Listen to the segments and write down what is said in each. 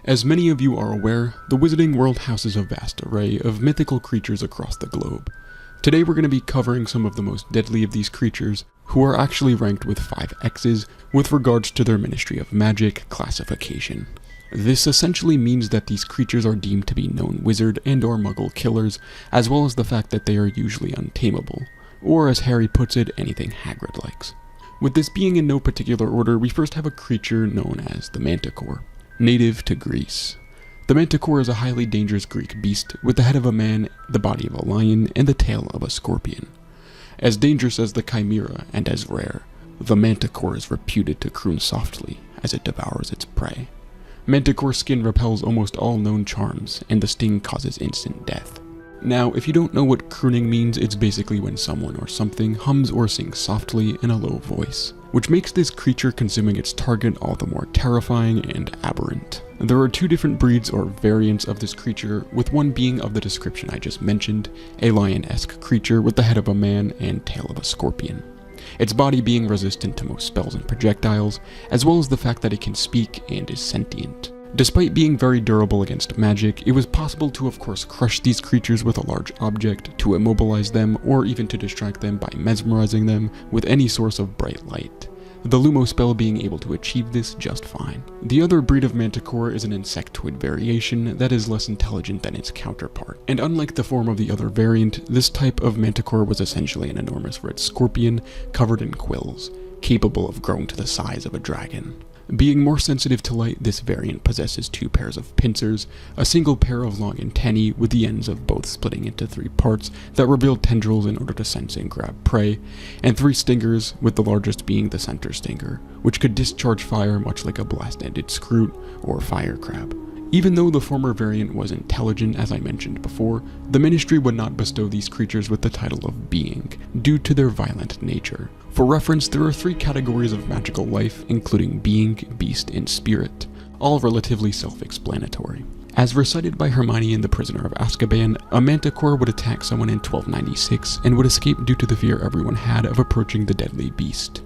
As many of you are aware, the Wizarding World houses a vast array of mythical creatures across the globe. Today we're going to be covering some of the most deadly of these creatures, who are actually ranked with 5 X's with regards to their Ministry of Magic classification. This essentially means that these creatures are deemed to be known wizard and or muggle killers, as well as the fact that they are usually untamable, or as Harry puts it, anything Hagrid likes. With this being in no particular order, we first have a creature known as the Manticore. Native to Greece. The Manticore is a highly dangerous Greek beast with the head of a man, the body of a lion, and the tail of a scorpion. As dangerous as the Chimera and as rare, the Manticore is reputed to croon softly as it devours its prey. Manticore skin repels almost all known charms, and the sting causes instant death. Now, if you don't know what crooning means, it's basically when someone or something hums or sings softly in a low voice, which makes this creature consuming its target all the more terrifying and aberrant. There are 2 different breeds or variants of this creature, with one being of the description I just mentioned, a lion-esque creature with the head of a man and tail of a scorpion. Its body being resistant to most spells and projectiles, as well as the fact that it can speak and is sentient. Despite being very durable against magic, it was possible to of course crush these creatures with a large object, to immobilize them, or even to distract them by mesmerizing them with any source of bright light. The Lumo spell being able to achieve this just fine. The other breed of Manticore is an insectoid variation that is less intelligent than its counterpart, and unlike the form of the other variant, this type of Manticore was essentially an enormous red scorpion covered in quills, capable of growing to the size of a dragon. Being more sensitive to light, this variant possesses 2 pairs of pincers, a single pair of long antennae with the ends of both splitting into 3 parts that reveal tendrils in order to sense and grab prey, and 3 stingers, with the largest being the center stinger, which could discharge fire much like a blast-ended scroot or fire crab. Even though the former variant was intelligent, as I mentioned before, the Ministry would not bestow these creatures with the title of being, due to their violent nature. For reference, there are 3 categories of magical life, including being, beast, and spirit, all relatively self-explanatory. As recited by Hermione in The Prisoner of Azkaban, a Manticore would attack someone in 1296 and would escape due to the fear everyone had of approaching the deadly beast.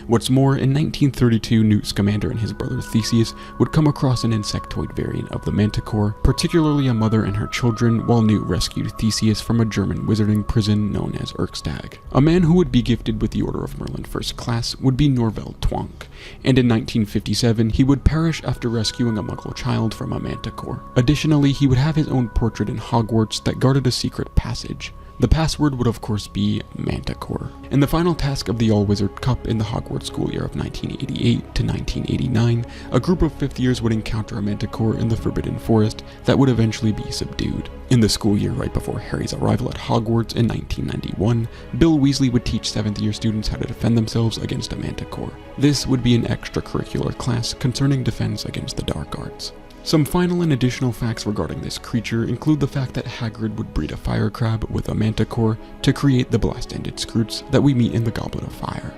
What's more, in 1932, Newt Scamander and his brother Theseus would come across an insectoid variant of the Manticore, particularly a mother and her children, while Newt rescued Theseus from a German wizarding prison known as Erkstag. A man who would be gifted with the Order of Merlin First Class would be Norvell Twonk, and in 1957 he would perish after rescuing a Muggle child from a Manticore. Additionally, he would have his own portrait in Hogwarts that guarded a secret passage. The password would of course be Manticore. In the final task of the All-Wizard Cup in the Hogwarts school year of 1988 to 1989, a group of 5th years would encounter a Manticore in the Forbidden Forest that would eventually be subdued. In the school year right before Harry's arrival at Hogwarts in 1991, Bill Weasley would teach 7th year students how to defend themselves against a Manticore. This would be an extracurricular class concerning defense against the dark arts. Some final and additional facts regarding this creature include the fact that Hagrid would breed a fire crab with a Manticore to create the blast-ended scroots that we meet in the Goblet of Fire.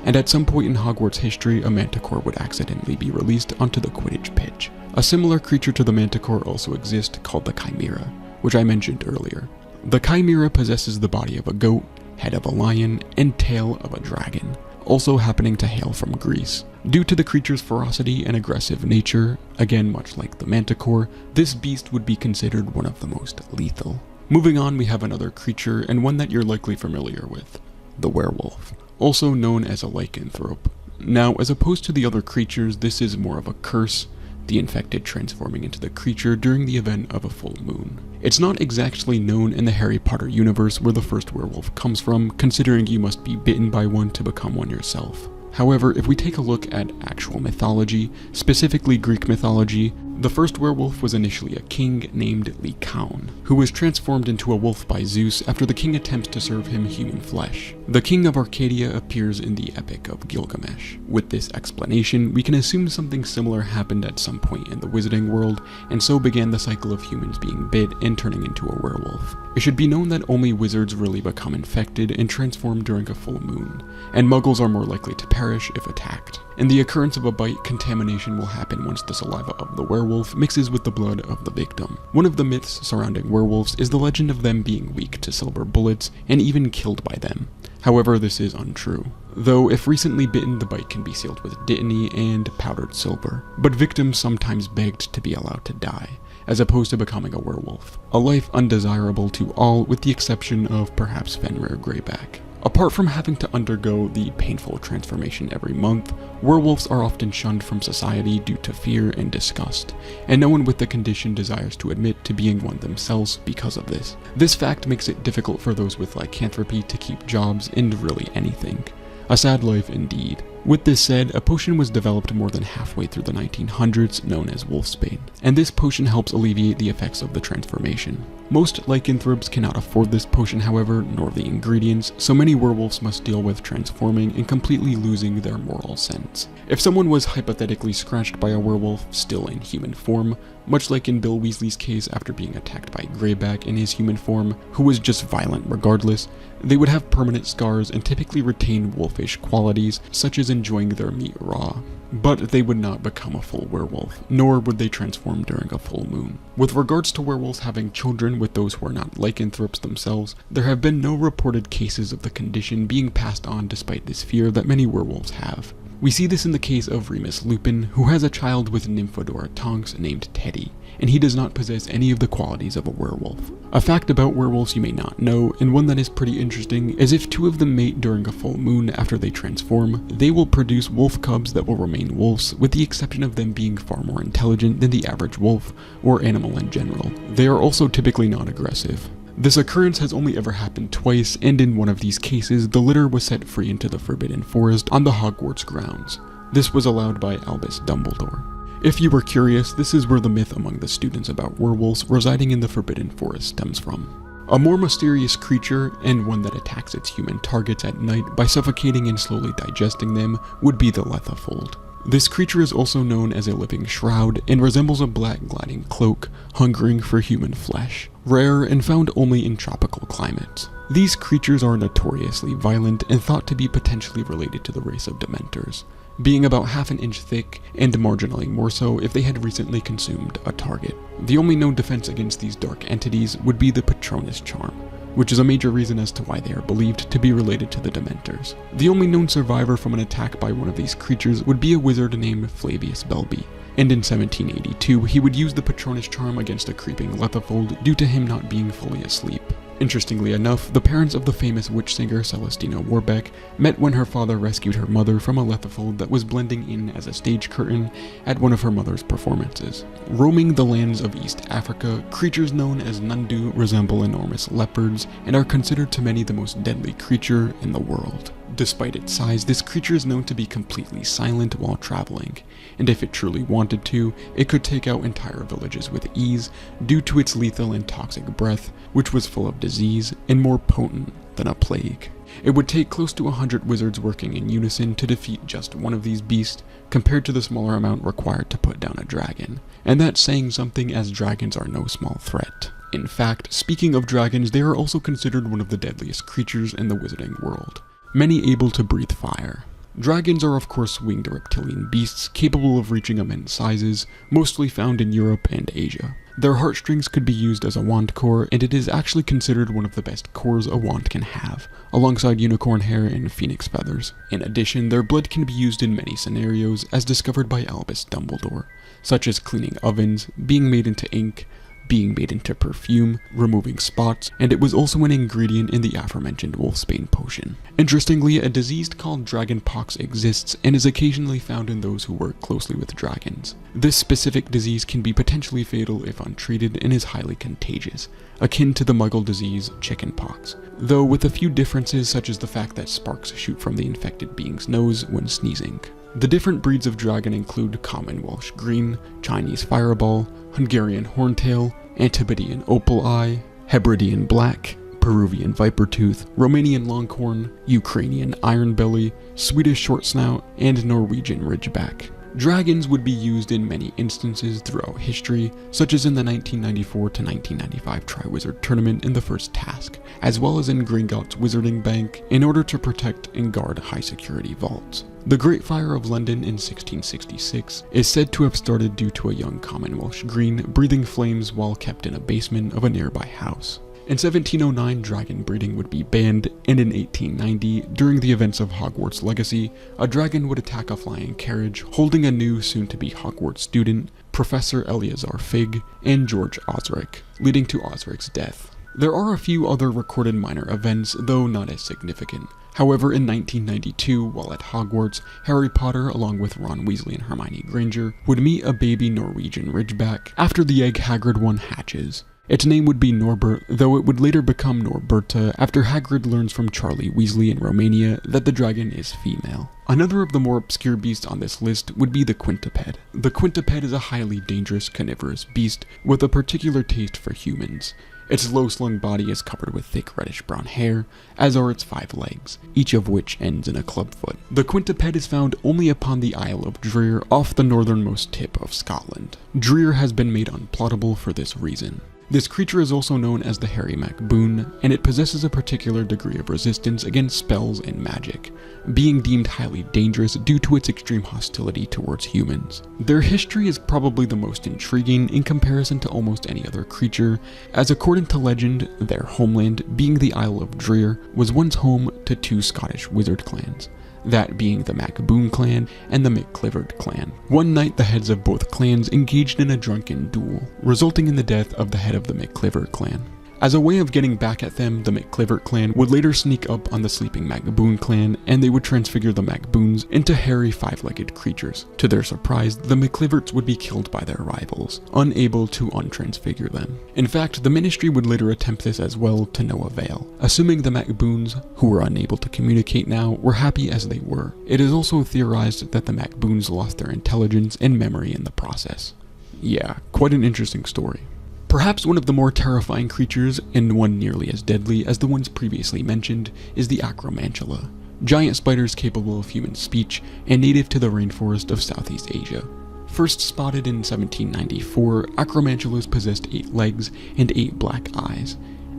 And at some point in Hogwarts history, a Manticore would accidentally be released onto the Quidditch pitch. A similar creature to the Manticore also exists called the Chimera, which I mentioned earlier. The Chimera possesses the body of a goat, head of a lion, and tail of a dragon, also happening to hail from Greece. Due to the creature's ferocity and aggressive nature, again much like the Manticore, this beast would be considered one of the most lethal. Moving on, we have another creature, and one that you're likely familiar with, the werewolf, also known as a lycanthrope. Now, as opposed to the other creatures, this is more of a curse, the infected transforming into the creature during the event of a full moon. It's not exactly known in the Harry Potter universe where the first werewolf comes from, considering you must be bitten by one to become one yourself. However, if we take a look at actual mythology, specifically Greek mythology, the first werewolf was initially a king named Lycaon, who was transformed into a wolf by Zeus after the king attempts to serve him human flesh. The king of Arcadia appears in the Epic of Gilgamesh. With this explanation, we can assume something similar happened at some point in the wizarding world, and so began the cycle of humans being bit and turning into a werewolf. It should be known that only wizards really become infected and transform during a full moon, and muggles are more likely to perish if attacked. In the occurrence of a bite, contamination will happen once the saliva of the werewolf mixes with the blood of the victim. One of the myths surrounding werewolves is the legend of them being weak to silver bullets and even killed by them. However, this is untrue. though if recently bitten, the bite can be sealed with dittany and powdered silver. But victims sometimes begged to be allowed to die, as opposed to becoming a werewolf, a life undesirable to all with the exception of perhaps Fenrir Greyback. Apart from having to undergo the painful transformation every month, werewolves are often shunned from society due to fear and disgust, and no one with the condition desires to admit to being one themselves because of this. This fact makes it difficult for those with lycanthropy to keep jobs and really anything. A sad life indeed. With this said, a potion was developed more than halfway through the 1900s known as Wolfsbane, and this potion helps alleviate the effects of the transformation. Most lycanthropes cannot afford this potion however, nor the ingredients, so many werewolves must deal with transforming and completely losing their moral sense. If someone was hypothetically scratched by a werewolf still in human form, much like in Bill Weasley's case after being attacked by Greyback in his human form, who was just violent regardless, they would have permanent scars and typically retain wolfish qualities, such as enjoying their meat raw. But they would not become a full werewolf, nor would they transform during a full moon. With regards to werewolves having children with those who are not lycanthropes themselves, there have been no reported cases of the condition being passed on despite this fear that many werewolves have. We see this in the case of Remus Lupin, who has a child with Nymphadora Tonks named Teddy, and he does not possess any of the qualities of a werewolf. A fact about werewolves you may not know, and one that is pretty interesting, is if two of them mate during a full moon after they transform, they will produce wolf cubs that will remain wolves, with the exception of them being far more intelligent than the average wolf, or animal in general. They are also typically non-aggressive. This occurrence has only ever happened twice, and in one of these cases, the litter was set free into the Forbidden Forest on the Hogwarts grounds. This was allowed by Albus Dumbledore. If you were curious, this is where the myth among the students about werewolves residing in the Forbidden Forest stems from. A more mysterious creature, and one that attacks its human targets at night by suffocating and slowly digesting them, would be the Lethafold. This creature is also known as a living shroud and resembles a black gliding cloak, hungering for human flesh, rare and found only in tropical climates. These creatures are notoriously violent and thought to be potentially related to the race of Dementors, being about half an inch thick and marginally more so if they had recently consumed a target. The only known defense against these dark entities would be the Patronus charm, which is a major reason as to why they are believed to be related to the Dementors. The only known survivor from an attack by one of these creatures would be a wizard named Flavius Belby, and in 1782 he would use the Patronus charm against a creeping Lethafold due to him not being fully asleep. Interestingly enough, the parents of the famous witch singer Celestina Warbeck met when her father rescued her mother from a Lethafold that was blending in as a stage curtain at one of her mother's performances. Roaming the lands of East Africa, creatures known as Nundu resemble enormous leopards and are considered to many the most deadly creature in the world. Despite its size, this creature is known to be completely silent while traveling, and if it truly wanted to, it could take out entire villages with ease due to its lethal and toxic breath, which was full of disease and more potent than a plague. It would take close to 100 wizards working in unison to defeat just one of these beasts, compared to the smaller amount required to put down a dragon, and that's saying something as dragons are no small threat. In fact, speaking of dragons, they are also considered one of the deadliest creatures in the wizarding world, many able to breathe fire. Dragons are of course winged reptilian beasts capable of reaching immense sizes, mostly found in Europe and Asia. Their heartstrings could be used as a wand core, and it is actually considered one of the best cores a wand can have, alongside unicorn hair and phoenix feathers. In addition, their blood can be used in many scenarios, as discovered by Albus Dumbledore, such as cleaning ovens, being made into ink, being made into perfume, removing spots, and it was also an ingredient in the aforementioned Wolfsbane potion. Interestingly, a disease called dragonpox exists and is occasionally found in those who work closely with dragons. This specific disease can be potentially fatal if untreated and is highly contagious, akin to the Muggle disease chickenpox, though with a few differences such as the fact that sparks shoot from the infected being's nose when sneezing. The different breeds of dragon include common Welsh green, Chinese fireball, Hungarian horntail, Antipodean opal eye, Hebridean black, Peruvian vipertooth, Romanian longhorn, Ukrainian ironbelly, Swedish short snout, and Norwegian ridgeback. Dragons would be used in many instances throughout history, such as in the 1994 to 1995 Triwizard Tournament in the first task, as well as in Gringotts Wizarding Bank in order to protect and guard high-security vaults. The Great Fire of London in 1666 is said to have started due to a young common Welsh green breathing flames while kept in a basement of a nearby house. In 1709, dragon breeding would be banned, and in 1890, during the events of Hogwarts Legacy, a dragon would attack a flying carriage holding a new soon-to-be Hogwarts student, Professor Eleazar Fig, and George Osric, leading to Osric's death. There are a few other recorded minor events, though not as significant. However, in 1992, while at Hogwarts, Harry Potter, along with Ron Weasley and Hermione Granger, would meet a baby Norwegian Ridgeback after the egg Hagrid one hatches. Its name would be Norbert, though it would later become Norberta after Hagrid learns from Charlie Weasley in Romania that the dragon is female. Another of the more obscure beasts on this list would be the quintuped. The quintuped is a highly dangerous carnivorous beast with a particular taste for humans. Its low-slung body is covered with thick reddish-brown hair, as are its 5 legs, each of which ends in a clubfoot. The quintuped is found only upon the Isle of Dreer off the northernmost tip of Scotland. Dreer has been made unplottable for this reason. This creature is also known as the Hairy Macboon, and it possesses a particular degree of resistance against spells and magic, being deemed highly dangerous due to its extreme hostility towards humans. Their history is probably the most intriguing in comparison to almost any other creature, as according to legend, their homeland, being the Isle of Dreer, was once home to 2 Scottish wizard clans, that being the Macboon clan and the McClivert clan. One night, the heads of both clans engaged in a drunken duel, resulting in the death of the head of the McClivert clan. As a way of getting back at them, the McClivert clan would later sneak up on the sleeping Macboon clan, and they would transfigure the Macboons into hairy 5-legged creatures. To their surprise, the McCliverts would be killed by their rivals, unable to untransfigure them. In fact, the Ministry would later attempt this as well, to no avail, assuming the Macboons, who were unable to communicate now, were happy as they were. It is also theorized that the Macboons lost their intelligence and memory in the process. Yeah, quite an interesting story. Perhaps one of the more terrifying creatures, and one nearly as deadly as the ones previously mentioned, is the Acromantula, giant spiders capable of human speech and native to the rainforest of Southeast Asia. First spotted in 1794, Acromantulas possessed 8 legs and 8 black eyes,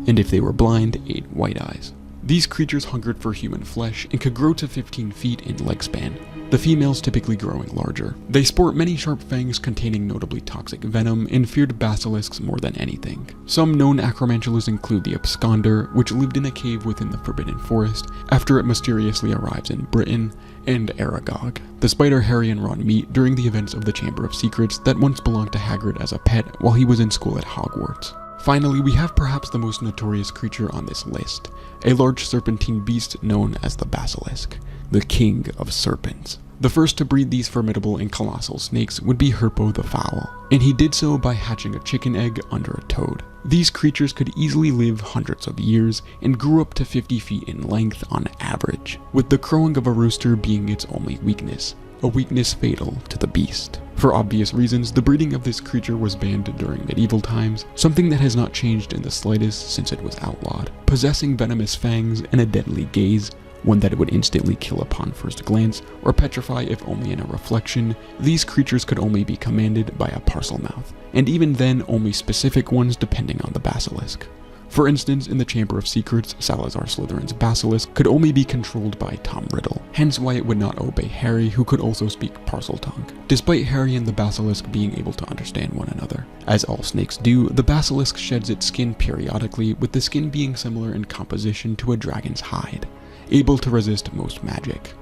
and if they were blind, 8 white eyes. These creatures hungered for human flesh and could grow to 15 feet in leg span, the females typically growing larger. They sport many sharp fangs containing notably toxic venom and feared basilisks more than anything. Some known acromantulas include the Absconder, which lived in a cave within the Forbidden Forest after it mysteriously arrives in Britain, and Aragog, the spider Harry and Ron meet during the events of the Chamber of Secrets that once belonged to Hagrid as a pet while he was in school at Hogwarts. Finally, we have perhaps the most notorious creature on this list, a large serpentine beast known as the basilisk, the king of serpents. The first to breed these formidable and colossal snakes would be Herpo the Fowl, and he did so by hatching a chicken egg under a toad. These creatures could easily live hundreds of years and grew up to 50 feet in length on average, with the crowing of a rooster being its only weakness, a weakness fatal to the beast. For obvious reasons, the breeding of this creature was banned during medieval times, something that has not changed in the slightest since it was outlawed. Possessing venomous fangs and a deadly gaze, one that it would instantly kill upon first glance, or petrify if only in a reflection, these creatures could only be commanded by a Parselmouth, and even then only specific ones depending on the basilisk. For instance, in the Chamber of Secrets, Salazar Slytherin's basilisk could only be controlled by Tom Riddle, hence why it would not obey Harry, who could also speak Parseltongue, despite Harry and the basilisk being able to understand one another. As all snakes do, the basilisk sheds its skin periodically, with the skin being similar in composition to a dragon's hide, able to resist most magic.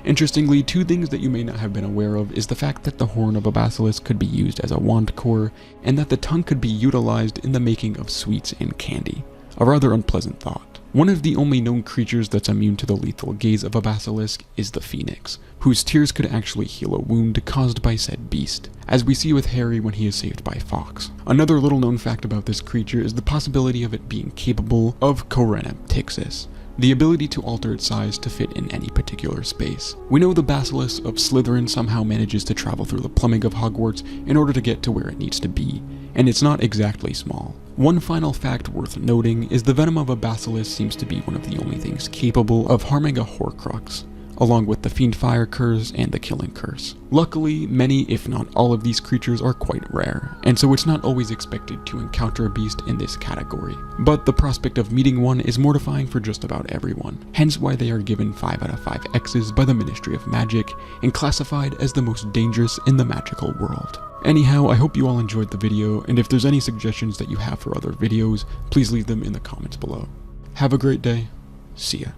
Interestingly, 2 things that you may not have been aware of is the fact that the horn of a basilisk could be used as a wand core, and that the tongue could be utilized in the making of sweets and candy. A rather unpleasant thought. One of the only known creatures that's immune to the lethal gaze of a basilisk is the phoenix, whose tears could actually heal a wound caused by said beast, as we see with Harry when he is saved by Fawkes. Another little known fact about this creature is the possibility of it being capable of Corenaptixis, the ability to alter its size to fit in any particular space. We know the basilisk of Slytherin somehow manages to travel through the plumbing of Hogwarts in order to get to where it needs to be, and it's not exactly small. One final fact worth noting is the venom of a basilisk seems to be one of the only things capable of harming a Horcrux, along with the Fiendfire Curse and the Killing Curse. Luckily, many if not all of these creatures are quite rare, and so it's not always expected to encounter a beast in this category. But the prospect of meeting one is mortifying for just about everyone, hence why they are given 5 out of 5 X's by the Ministry of Magic and classified as the most dangerous in the magical world. Anyhow, I hope you all enjoyed the video, and if there's any suggestions that you have for other videos, please leave them in the comments below. Have a great day. See ya.